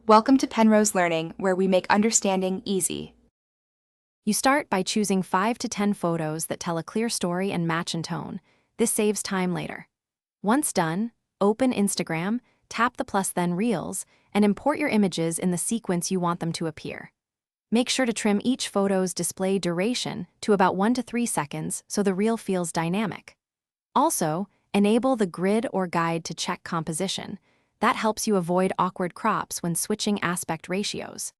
Welcome to Penrose Learning, where we make understanding easy. You start by choosing 5 to 10 photos that tell a clear story and match in tone. This saves time later. Once done, open Instagram, tap the plus then Reels, and import your images in the sequence you want them to appear. Make sure to trim each photo's display duration to about 1 to 3 seconds so the reel feels dynamic. Also, enable the grid or guide to check composition. That helps you avoid awkward crops when switching aspect ratios.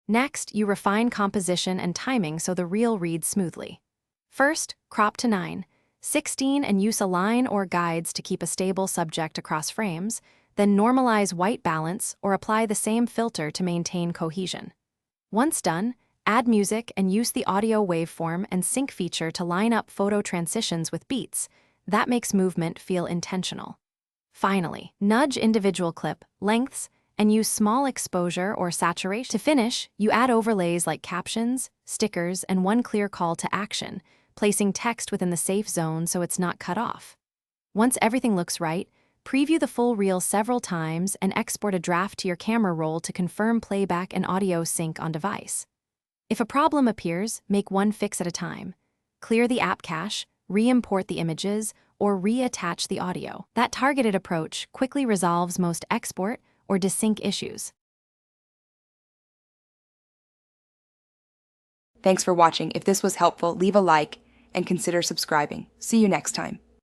Next, you refine composition and timing so the reel reads smoothly. First, crop to 9:16 and use a line or guides to keep a stable subject across frames, then normalize white balance or apply the same filter to maintain cohesion. Once done, add music and use the audio waveform and sync feature to line up photo transitions with beats. That makes movement feel intentional. Finally, nudge individual clip lengths and use small exposure or saturation. To finish, you add overlays like captions, stickers, and one clear call to action, placing text within the safe zone so it's not cut off. Once everything looks right, preview the full reel several times and export a draft to your camera roll to confirm playback and audio sync on device. If a problem appears, make one fix at a time. Clear the app cache, re-import the images, or reattach the audio. That targeted approach quickly resolves most export or desync issues. Thanks for watching. If this was helpful, leave a like and consider subscribing. See you next time.